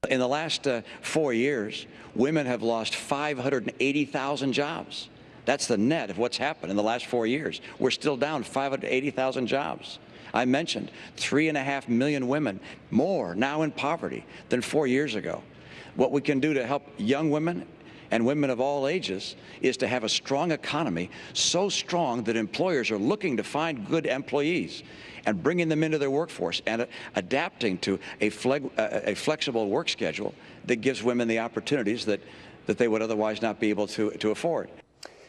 In the last 4 years, women have lost 580,000 jobs. That's the net of what's happened in the last 4 years. We're still down 580,000 jobs. I mentioned 3.5 million women more now in poverty than 4 years ago. What we can do to help young women and women of all ages is to have a strong economy, so strong that employers are looking to find good employees and bringing them into their workforce and adapting to a flexible work schedule that gives women the opportunities that they would otherwise not be able to afford.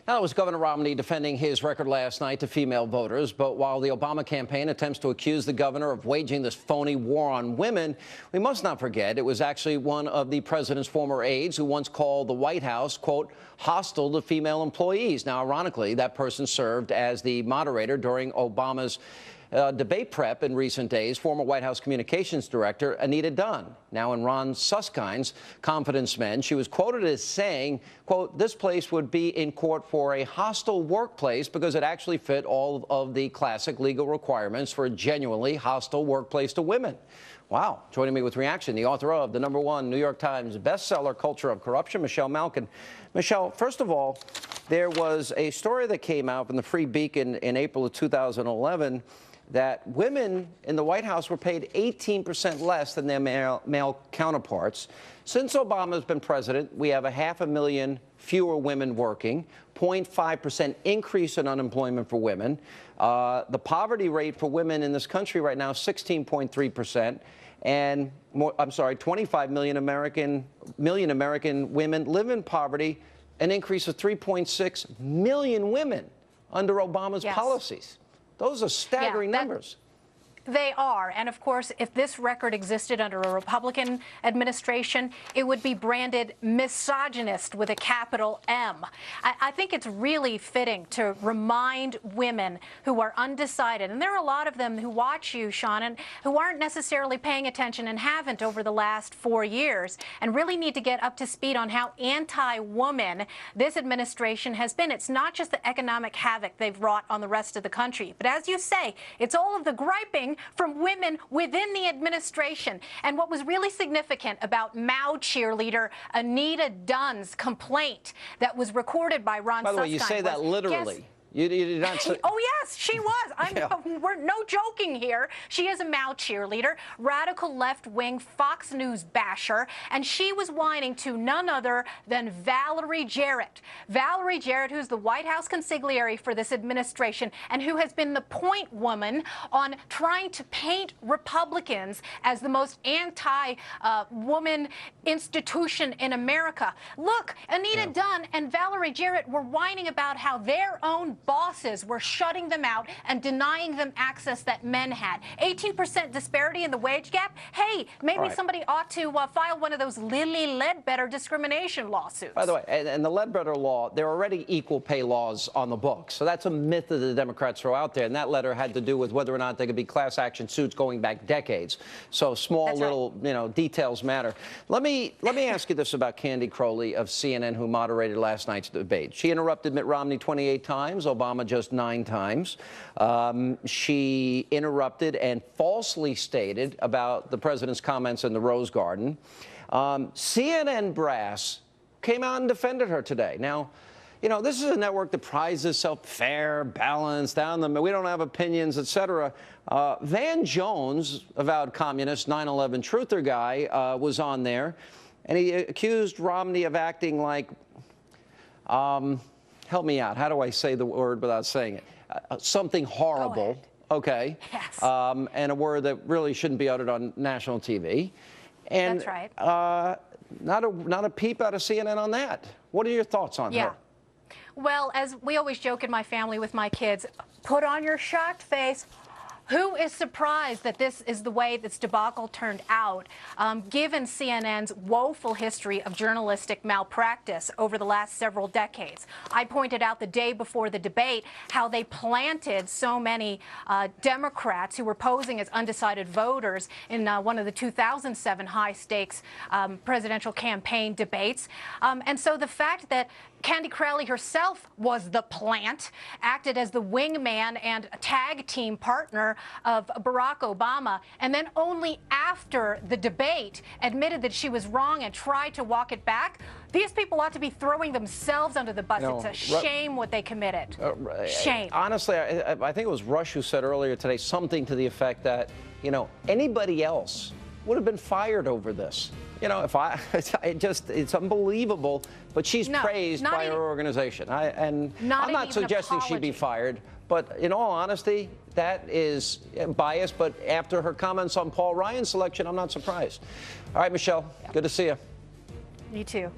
Now, it was Governor Romney defending his record last night to female voters. But while the Obama campaign attempts to accuse the governor of waging this phony war on women, we must not forget it was actually one of the president's former aides who once called the White House, quote, hostile to female employees. Now, ironically, that person served as the moderator during Obama's debate prep in recent days, former White House communications director Anita Dunn. Now, in Ron Suskind's Confidence Men, she was quoted as saying, quote, this place would be in court for a hostile workplace because it actually fit all of the classic legal requirements for a genuinely hostile workplace to women. Wow. Joining me with reaction, the author of the #1 New York Times bestseller, Culture of Corruption, Michelle Malkin. Michelle, first of all, there was a story that came out from the Free Beacon in April of 2011 that women in the White House were paid 18% less than their male counterparts. Since Obama's been president, we have 500,000 fewer women working, 0.5% increase in unemployment for women. The poverty rate for women in this country right now is 16.3%. And, 25 million American women live in poverty, an increase of 3.6 million women under Obama's policies. Those are staggering numbers. They are. And of course, if this record existed under a Republican administration, it would be branded misogynist with a capital M. I think it's really fitting to remind women who are undecided, and there are a lot of them who watch you, Sean, and who aren't necessarily paying attention and haven't over the last 4 years, and really need to get up to speed on how anti-woman this administration has been. It's not just the economic havoc they've wrought on the rest of the country, but as you say, it's all of the griping from women within the administration. And what was really significant about Mao cheerleader Anita Dunn's complaint that was recorded by Ron Suskind. By the way, you say that literally. You did not say... Oh, yes, she was. We're no joking here. She is a Mao cheerleader, radical left-wing Fox News basher, and she was whining to none other than Valerie Jarrett. Valerie Jarrett, who's the White House consigliere for this administration and who has been the point woman on trying to paint Republicans as the most anti-woman institution in America. Look, Anita Dunn and Valerie Jarrett were whining about how their own bosses were shutting them out and denying them access that men had. 18% disparity in the wage gap. Hey, maybe somebody ought to file one of those Lilly Ledbetter discrimination lawsuits. By the way, and the Ledbetter law, there are already equal pay laws on the books. So that's a myth that the Democrats throw out there. And that letter had to do with whether or not there could be class action suits going back decades. So small little, details matter. Let me ask you this about Candy Crowley of CNN, who moderated last night's debate. She interrupted Mitt Romney 28 times. Obama just 9 times. She interrupted and falsely stated about the president's comments in the Rose Garden. CNN brass came out and defended her today. Now, this is a network that prides itself fair, balanced, down the middle. We don't have opinions, etc. Van Jones, avowed communist, 9/11 truther guy, was on there, and he accused Romney of acting like help me out. How do I say the word without saying it? Something horrible. Okay. Yes. And a word that really shouldn't be uttered on national TV. And, that's right. Not a peep out of CNN on that. What are your thoughts on her? Well, as we always joke in my family with my kids, put on your shocked face. Who is surprised that this is the way this debacle turned out, given CNN's woeful history of journalistic malpractice over the last several decades? I pointed out the day before the debate how they planted so many Democrats who were posing as undecided voters in one of the 2007 high-stakes presidential campaign debates. And so the fact that Candy Crowley herself was the plant, acted as the wingman and tag team partner of Barack Obama, and then only after the debate admitted that she was wrong and tried to walk it back. These people ought to be throwing themselves under the bus. It's a shame what they committed. Shame. Honestly, I think it was Rush who said earlier today something to the effect that, anybody else would have been fired over this. It's unbelievable. But she's praised by her organization. I'm not suggesting she be fired. But in all honesty, that is biased. But after her comments on Paul Ryan's selection, I'm not surprised. All right, Michelle, good to see you. You too.